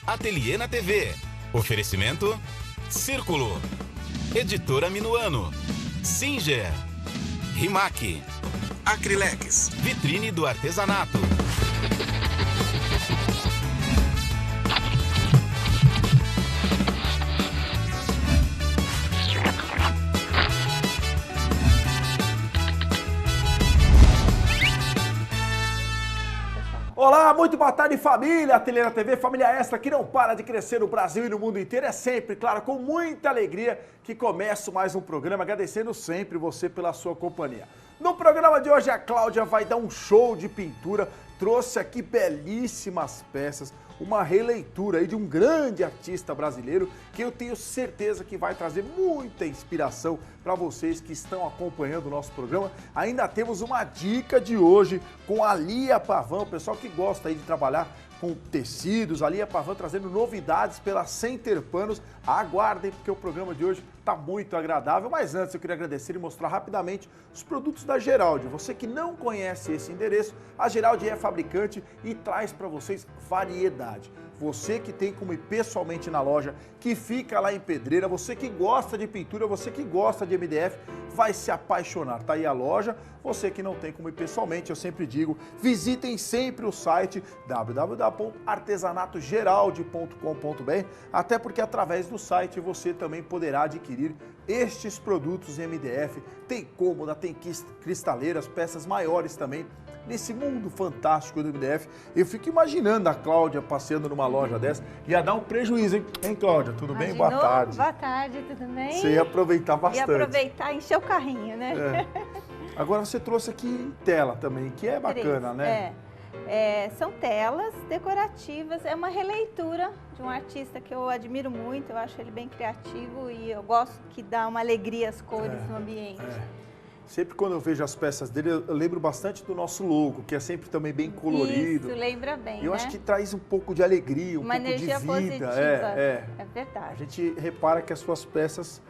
Ateliê na TV. Oferecimento Círculo. Editora Minuano. Singer. Rimac. Acrylex. Vitrine do Artesanato. Olá, muito boa tarde, família. Ateliê na TV, família extra que não para de crescer no Brasil e no mundo inteiro. É sempre, claro, com muita alegria que começo mais um programa, agradecendo sempre você pela sua companhia. No programa de hoje, a Cláudia vai dar um show de pintura, trouxe aqui belíssimas peças, uma releitura aí de um grande artista brasileiro que eu tenho certeza que vai trazer muita inspiração para vocês que estão acompanhando o nosso programa. Ainda temos uma dica de hoje com a Lia Pavan, o pessoal que gosta aí de trabalhar com tecidos, a Lia Pavan trazendo novidades pela Center Panos. Aguardem, porque o programa de hoje está muito agradável. Mas antes eu queria agradecer e mostrar rapidamente os produtos da Geraldi. Você que não conhece esse endereço, a Geraldi é fabricante e traz para vocês variedade. Você que tem como ir pessoalmente na loja, que fica lá em Pedreira, você que gosta de pintura, você que gosta de MDF, vai se apaixonar. Tá aí a loja. Você que não tem como ir pessoalmente, eu sempre digo, visitem sempre o site www.artesanatogeralde.com.br, até porque através do site você também poderá adquirir estes produtos MDF. Tem cômoda, tem cristaleiras, peças maiores também. Nesse mundo fantástico do MDF, eu fico imaginando a Cláudia passeando numa loja dessa. Ia dar um prejuízo, hein? Hein, Cláudia? Tudo bem? Boa tarde. Boa tarde, tudo bem? Você ia aproveitar bastante. Ia aproveitar e encher o carrinho, né? É. Agora você trouxe aqui em tela também, que é bacana, né? São telas decorativas, é uma releitura de um artista que eu admiro muito, eu acho ele bem criativo e eu gosto que dá uma alegria às cores no ambiente. Sempre quando eu vejo as peças dele, eu lembro bastante do nosso logo, que é sempre também bem colorido. Isso, lembra bem, eu acho que traz um pouco de alegria, uma pouco de vida. Positiva. É verdade. A gente repara que as suas peças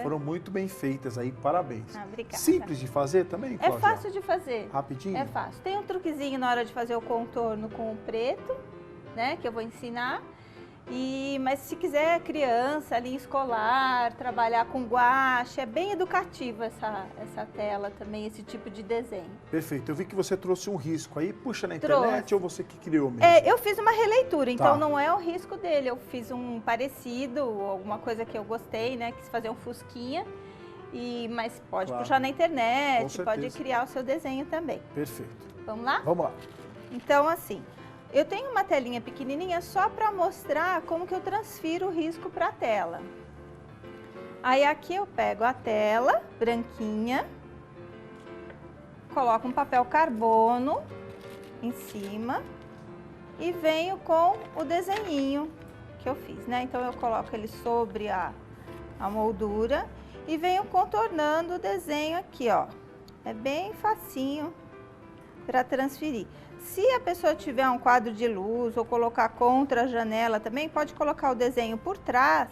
foram muito bem feitas aí, parabéns. Obrigada. Simples de fazer também, Cláudia? É fácil de fazer. Rapidinho? É fácil. Tem um truquezinho na hora de fazer o contorno com o preto, né, que eu vou ensinar. Mas se quiser criança, linha escolar, trabalhar com guache, é bem educativa essa tela também, esse tipo de desenho. Perfeito. Eu vi que você trouxe um risco aí, puxa na internet ou você que criou mesmo? Eu fiz uma releitura, então não é o risco dele, eu fiz um parecido, alguma coisa que eu gostei, né, quis fazer um fusquinha, mas pode puxar na internet, pode criar o seu desenho também. Perfeito. Vamos lá? Vamos lá. Então assim, eu tenho uma telinha pequenininha só para mostrar como que eu transfiro o risco para a tela. Aí aqui eu pego a tela branquinha, coloco um papel carbono em cima e venho com o desenhinho que eu fiz, né? Então eu coloco ele sobre a moldura e venho contornando o desenho aqui, ó. É bem facinho para transferir. Se a pessoa tiver um quadro de luz ou colocar contra a janela também, pode colocar o desenho por trás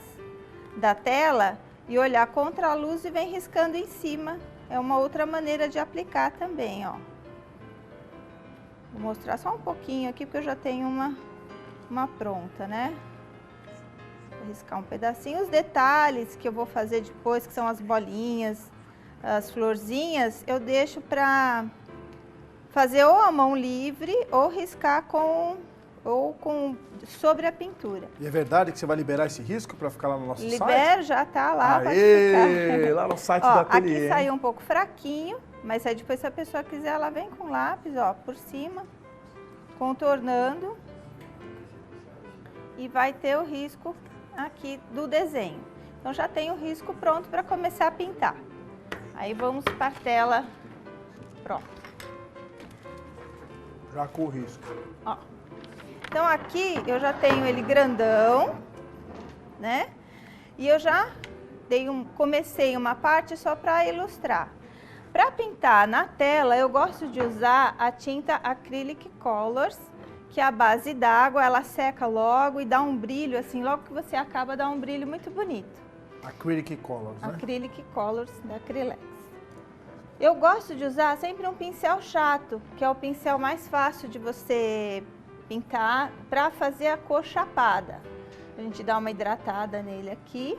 da tela e olhar contra a luz e vem riscando em cima. É uma outra maneira de aplicar também, ó. Vou mostrar só um pouquinho aqui, porque eu já tenho uma pronta, né? Vou riscar um pedacinho. Os detalhes que eu vou fazer depois, que são as bolinhas, as florzinhas, eu deixo para fazer ou a mão livre ou riscar sobre a pintura. E é verdade que você vai liberar esse risco para ficar lá no nosso site? Libero, já tá lá. Aê, lá no site da Ateliê. Aqui saiu um pouco fraquinho, mas aí depois se a pessoa quiser, ela vem com lápis, ó, por cima, contornando. E vai ter o risco aqui do desenho. Então já tem o risco pronto para começar a pintar. Aí vamos para a tela pronto. Já com o risco. Ó. Então aqui eu já tenho ele grandão, né? E eu já comecei uma parte só para ilustrar. Para pintar na tela, eu gosto de usar a tinta Acrylic Colors, que é a base d'água, ela seca logo e dá um brilho, assim, logo que você acaba, dá um brilho muito bonito. Acrylic Colors, né? Acrylic Colors da Acrylex. Eu gosto de usar sempre um pincel chato, que é o pincel mais fácil de você pintar para fazer a cor chapada. A gente dá uma hidratada nele aqui.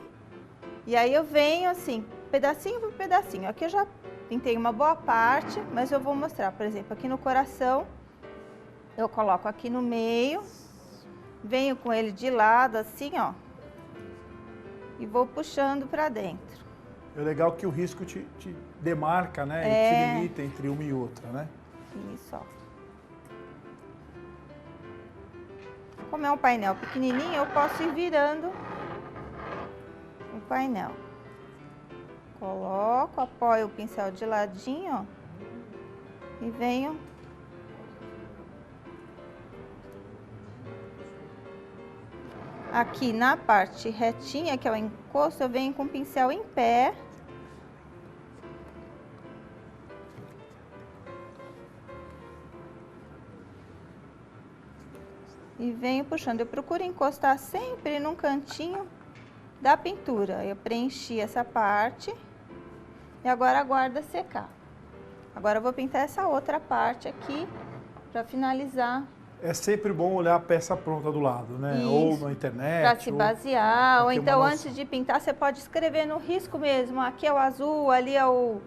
E aí eu venho assim, pedacinho por pedacinho. Aqui eu já pintei uma boa parte, mas eu vou mostrar, por exemplo, aqui no coração, eu coloco aqui no meio, venho com ele de lado assim, ó, e vou puxando para dentro. É legal que o risco te demarca, né? E te limita entre uma e outra, né? Isso, ó. Como é um painel pequenininho, eu posso ir virando o painel. Coloco, apoio o pincel de ladinho, ó, e venho aqui na parte retinha, que é o encosto, eu venho com o pincel em pé. E venho puxando. Eu procuro encostar sempre num cantinho da pintura. Eu preenchi essa parte e agora aguarda secar. Agora eu vou pintar essa outra parte aqui para finalizar. É sempre bom olhar a peça pronta do lado, né? Isso, ou na internet. para se basear, ou então uma antes de pintar você pode escrever no risco mesmo. Aqui é o azul, ali é o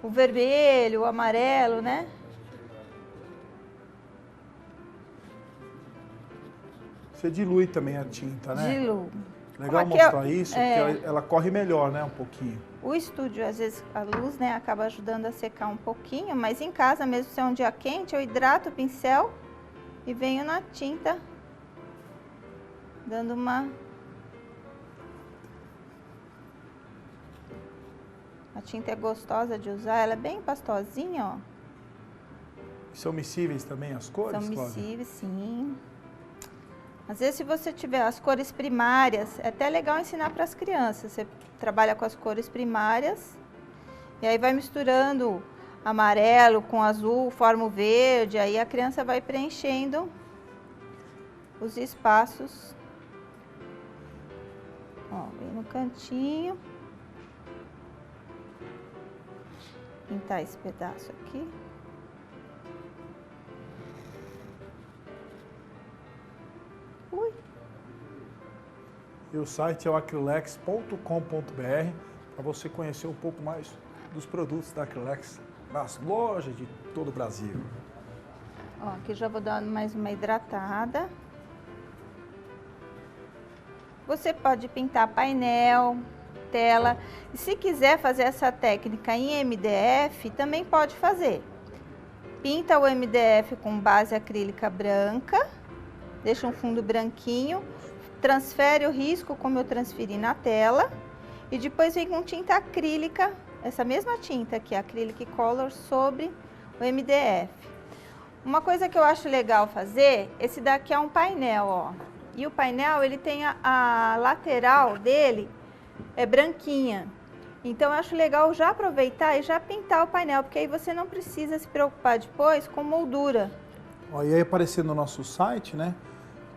vermelho, o amarelo, né? Você dilui também a tinta, né? Diluo. Legal mostrar isso, porque ela corre melhor, né? Um pouquinho. O estúdio, às vezes, a luz, né, acaba ajudando a secar um pouquinho, mas em casa, mesmo se é um dia quente, eu hidrato o pincel e venho na tinta, dando uma... A tinta é gostosa de usar, ela é bem pastosinha, ó. São miscíveis também as cores, São Cláudia? miscíveis, sim. Às vezes, se você tiver as cores primárias, é até legal ensinar para as crianças. Você trabalha com as cores primárias e aí vai misturando amarelo com azul, forma o verde, aí a criança vai preenchendo os espaços. Ó, bem no cantinho. Pintar esse pedaço aqui. Ui. E o site é o acrylex.com.br para você conhecer um pouco mais dos produtos da Acrylex nas lojas de todo o Brasil. Ó, aqui já vou dar mais uma hidratada. Você pode pintar painel, tela. E se quiser fazer essa técnica em MDF, também pode fazer. Pinta o MDF com base acrílica branca. Deixa um fundo branquinho, transfere o risco como eu transferi na tela e depois vem com tinta acrílica, essa mesma tinta aqui, Acrylic Color, sobre o MDF. Uma coisa que eu acho legal fazer, esse daqui é um painel, ó. E o painel, ele tem a lateral dele, é branquinha. Então eu acho legal já aproveitar e já pintar o painel, porque aí você não precisa se preocupar depois com moldura. Ó, e aí aparecendo no nosso site, né?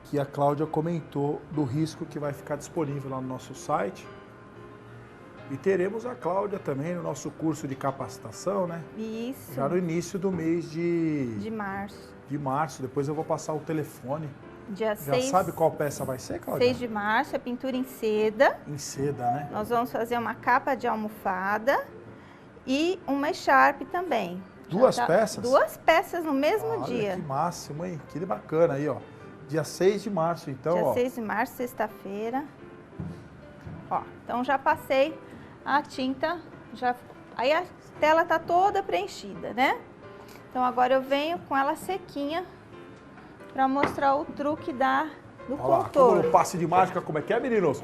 Que a Cláudia comentou do risco que vai ficar disponível lá no nosso site. E teremos a Cláudia também no nosso curso de capacitação, né? Isso. Já no início do mês de março. De março, depois eu vou passar o telefone. Dia Já 6, sabe qual peça vai ser, Cláudia? 6 de março, é pintura em seda. Em seda, né? Nós vamos fazer uma capa de almofada e uma echarpe também. Duas peças? 2 peças no mesmo Olha, dia. Que máximo, hein? Que bacana aí, ó. Dia 6 de março, então, Dia ó. 6 de março, sexta-feira. Ó, então já passei a tinta, aí a tela tá toda preenchida, né? Então agora eu venho com ela sequinha para mostrar o truque do Olha lá, contorno. como no passe de mágica, como é que é, meninos?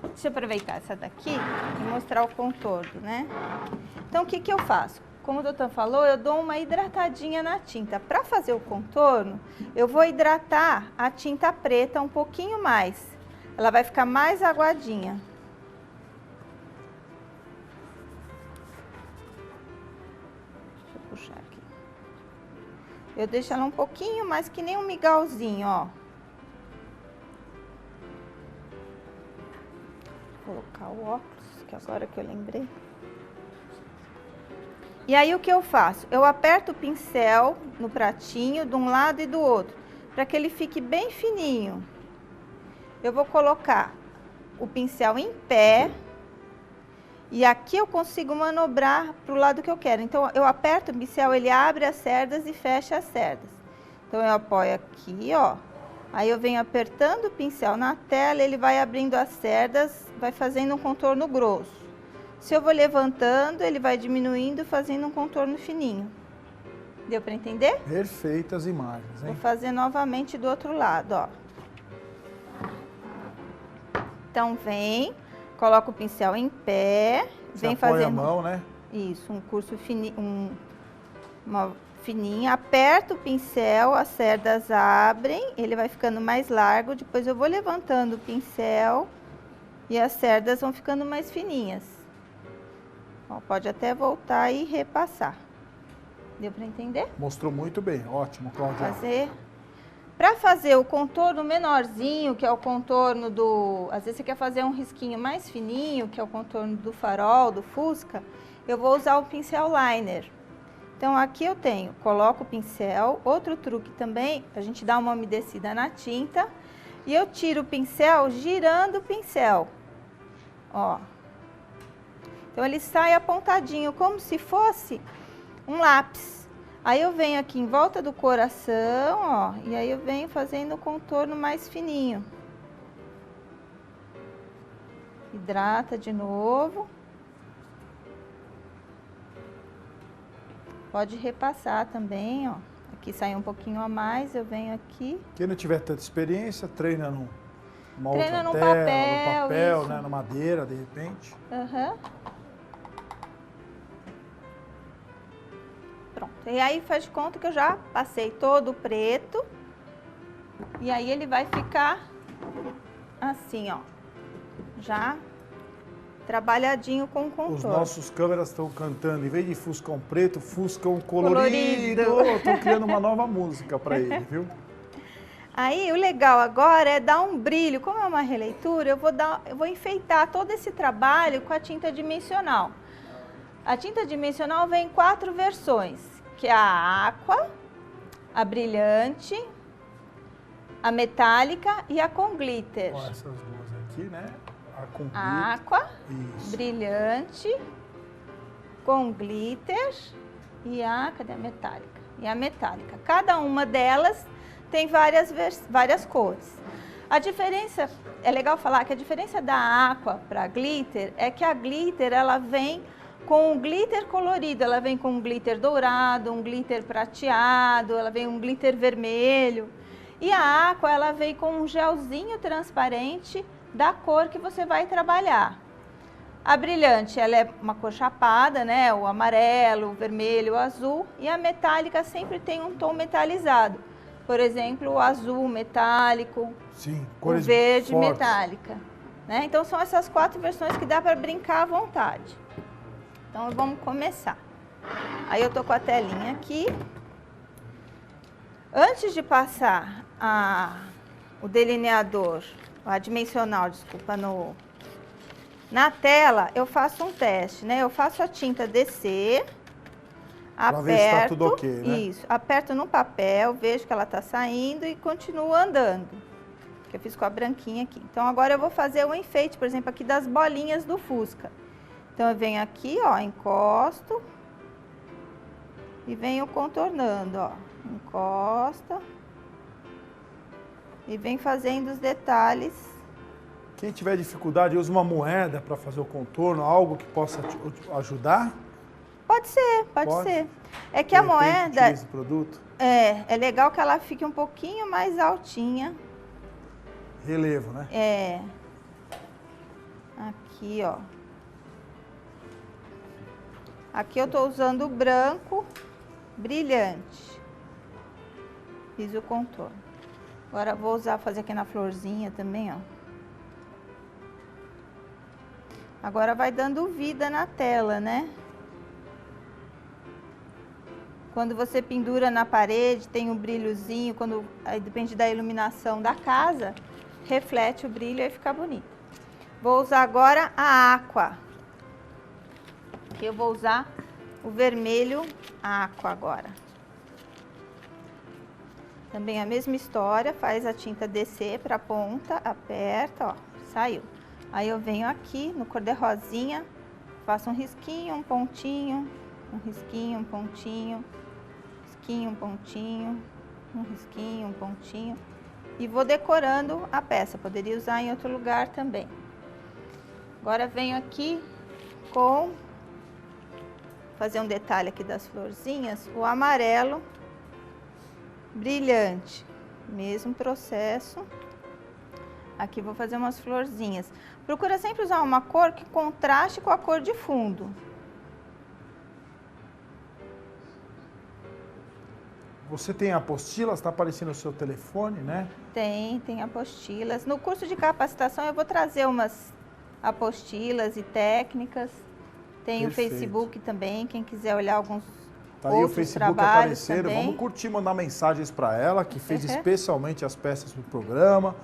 Deixa eu aproveitar essa daqui e mostrar o contorno, né? Então o que que eu faço? Como o doutor falou, eu dou uma hidratadinha na tinta. Para fazer o contorno, eu vou hidratar a tinta preta um pouquinho mais. Ela vai ficar mais aguadinha. Deixa eu puxar aqui. Eu deixo ela um pouquinho mais que nem um mingauzinho, ó. Vou colocar o óculos, que agora que eu lembrei. E aí o que eu faço? Eu aperto o pincel no pratinho de um lado e do outro, para que ele fique bem fininho. Eu vou colocar o pincel em pé e aqui eu consigo manobrar para o lado que eu quero. Então eu aperto o pincel, ele abre as cerdas e fecha as cerdas. Então eu apoio aqui, ó. Aí eu venho apertando o pincel na tela, ele vai abrindo as cerdas, vai fazendo um contorno grosso. Se eu vou levantando, ele vai diminuindo, fazendo um contorno fininho. Deu para entender? Perfeitas imagens, hein? Vou fazer novamente do outro lado, ó. Então vem, coloca o pincel em pé, vem fazendo a mão, né? Isso, um curso fininho, uma fininha, aperta o pincel, as cerdas abrem, ele vai ficando mais largo, depois eu vou levantando o pincel e as cerdas vão ficando mais fininhas. Ó, pode até voltar e repassar. Deu para entender? Mostrou muito bem, ótimo, Cláudia. Para fazer o contorno menorzinho, que é o contorno do... Às vezes você quer fazer um risquinho mais fininho, que é o contorno do farol, do Fusca, eu vou usar o pincel liner. Então aqui eu tenho, coloco o pincel, outro truque também, a gente dá uma umedecida na tinta, e eu tiro o pincel girando o pincel, ó. Então ele sai apontadinho, como se fosse um lápis. Aí eu venho aqui em volta do coração, ó, e aí eu venho fazendo o contorno mais fininho. Hidrata de novo. Pode repassar também, ó. Aqui sai um pouquinho a mais, eu venho aqui. Quem não tiver tanta experiência, treina numa outra no tela, papel, no papel, isso. né, na madeira, de repente. Aham. Pronto. E aí faz de conta que eu já passei todo o preto. E aí ele vai ficar assim, ó. Já trabalhadinho com o contorno. Os nossos câmeras estão cantando, em vez de Fuscão preto, Fuscão colorido. Estão criando uma nova música para ele, viu? Aí o legal agora é dar um brilho. Como é uma releitura, eu vou enfeitar todo esse trabalho com a tinta dimensional. A tinta dimensional vem em 4 versões, que é a aqua, a brilhante, a metálica e a com glitter. Ó, essas duas aqui, né? A com glitter. A aqua, Isso. brilhante, com glitter e cadê a metálica? E a metálica. Cada uma delas tem várias cores. A diferença, é legal falar que a diferença da aqua para glitter é que a glitter ela vem com um glitter colorido, ela vem com um glitter dourado, um glitter prateado, ela vem um glitter vermelho. E a aqua, ela vem com um gelzinho transparente da cor que você vai trabalhar. A brilhante, ela é uma cor chapada, né? O amarelo, o vermelho, o azul. E a metálica sempre tem um tom metalizado. Por exemplo, o azul metálico, sim, o verde fortes. metálica. Né? Então, são essas 4 versões que dá para brincar à vontade. Então, vamos começar. Aí, eu tô com a telinha aqui. Antes de passar o delineador, a dimensional, desculpa, na tela, eu faço um teste, né? Eu faço a tinta descer, pra ver se tá tudo ok, né? Isso, aperto no papel, vejo que ela tá saindo e continuo andando. Que eu fiz com a branquinha aqui. Então, agora eu vou fazer um enfeite, por exemplo, aqui das bolinhas do Fusca. Então, eu venho aqui, ó, encosto e venho contornando, ó. Encosta e vem fazendo os detalhes. Quem tiver dificuldade, usa uma moeda para fazer o contorno, algo que possa te ajudar? Pode ser, pode ser. É que a moeda, utiliza o produto. é legal que ela fique um pouquinho mais altinha. Relevo, né? É. Aqui, ó. Aqui eu tô usando o branco brilhante. Fiz o contorno. Agora vou fazer aqui na florzinha também, ó. Agora vai dando vida na tela, né? Quando você pendura na parede, tem um brilhozinho, aí depende da iluminação da casa, reflete o brilho e fica bonito. Vou usar agora a aqua. Aqui eu vou usar o vermelho aqua agora. Também a mesma história, faz a tinta descer para a ponta, aperta, ó, saiu. Aí eu venho aqui no cor de rosinha, faço um risquinho, um pontinho, um risquinho, um pontinho, risquinho, um pontinho, um risquinho, um pontinho. E vou decorando a peça, poderia usar em outro lugar também. Agora venho aqui com, fazer um detalhe aqui das florzinhas, o amarelo brilhante, mesmo processo. Aqui vou fazer umas florzinhas. Procura sempre usar uma cor que contraste com a cor de fundo. Você tem apostilas, está aparecendo o seu telefone, né? Tem apostilas. No curso de capacitação eu vou trazer umas apostilas e técnicas. Tem o Facebook também, quem quiser olhar alguns tá aí o Facebook aparecendo. Também. Vamos curtir, mandar mensagens para ela, que fez especialmente as peças do programa.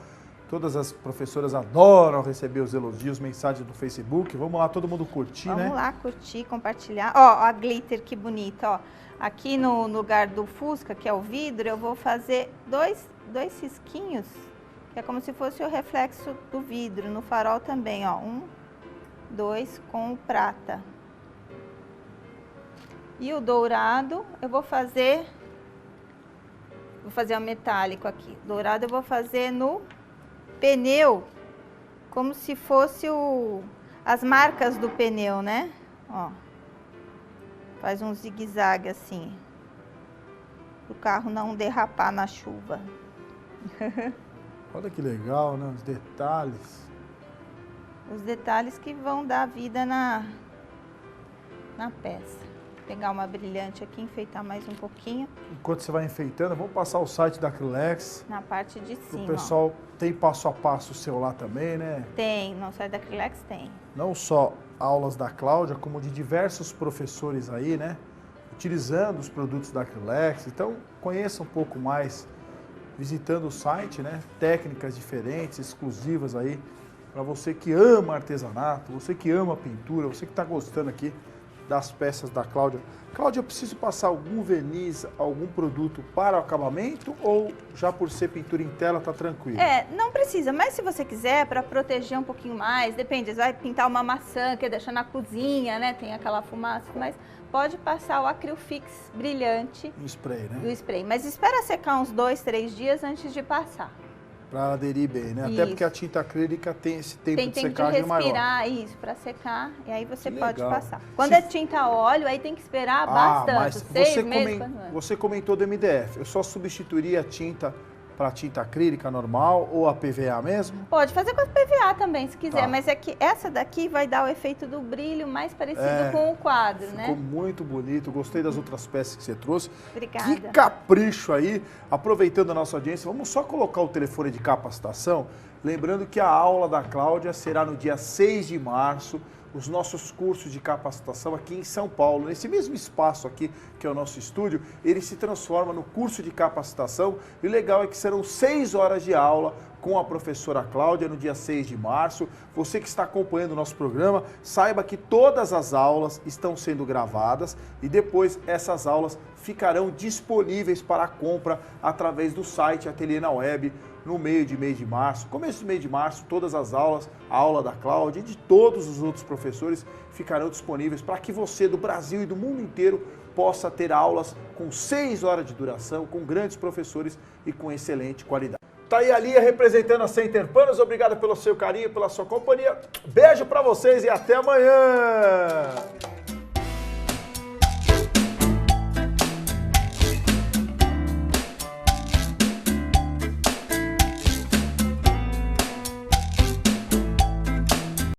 Todas as professoras adoram receber os elogios, mensagens do Facebook. Vamos lá, todo mundo curtir, né? Vamos lá, curtir, compartilhar. Ó, a glitter, que bonita, ó. Aqui no lugar do Fusca, que é o vidro, eu vou fazer dois risquinhos, que é como se fosse o reflexo do vidro. No farol também, ó. 1, 2 com o prata. E o dourado, eu vou fazer o metálico aqui. Dourado eu vou fazer no pneu, como se fosse as marcas do pneu, né? Ó. Faz um zigue-zague assim, para o carro não derrapar na chuva. Olha que legal, né? Os detalhes. Os detalhes que vão dar vida na peça. Vou pegar uma brilhante aqui, enfeitar mais um pouquinho. Enquanto você vai enfeitando, vamos passar o site da Acrylex. Na parte de cima. O pessoal tem passo a passo seu lá também, né? Tem, no site da Acrylex tem. Não só aulas da Cláudia, como de diversos professores aí, né? Utilizando os produtos da Acrylex. Então, conheça um pouco mais visitando o site, né? Técnicas diferentes, exclusivas aí, para você que ama artesanato, você que ama pintura, você que está gostando aqui das peças da Cláudia. Cláudia, eu preciso passar algum verniz, algum produto para o acabamento ou já por ser pintura em tela tá tranquilo? Não precisa, mas se você quiser, para proteger um pouquinho mais, depende, você vai pintar uma maçã, quer deixar na cozinha, né, tem aquela fumaça, mas pode passar o Acrylfix brilhante. O spray, né? O spray, mas espera secar uns 2, 3 dias antes de passar. Para aderir bem, né? Isso. Até porque a tinta acrílica tem esse tempo de secagem de maior. respirar, isso, para secar, e aí você pode legal. passar. Quando é tinta a óleo, aí tem que esperar bastante, mas 6 meses. Você comentou do MDF, eu só substituiria a tinta para tinta acrílica normal ou a PVA mesmo? Pode fazer com a PVA também, se quiser, Tá. mas é que essa daqui vai dar o efeito do brilho mais parecido com o quadro, né? Ficou muito bonito, gostei das outras peças que você trouxe. Obrigada. Que capricho aí. Aproveitando a nossa audiência, vamos só colocar o telefone de capacitação, lembrando que a aula da Cláudia será no dia 6 de março, os nossos cursos de capacitação aqui em São Paulo, nesse mesmo espaço aqui, que é o nosso estúdio, ele se transforma no curso de capacitação, e o legal é que serão 6 horas de aula com a professora Cláudia no dia 6 de março. Você que está acompanhando o nosso programa, saiba que todas as aulas estão sendo gravadas e depois essas aulas ficarão disponíveis para compra através do site Ateliê na Web no mês de março. Começo do mês de março, todas as aulas, a aula da Cláudia e de todos os outros professores ficarão disponíveis para que você do Brasil e do mundo inteiro possa ter aulas com 6 horas de duração, com grandes professores e com excelente qualidade. Tá aí a Lia representando a Center Panos. Obrigado pelo seu carinho, pela sua companhia. Beijo para vocês e até amanhã!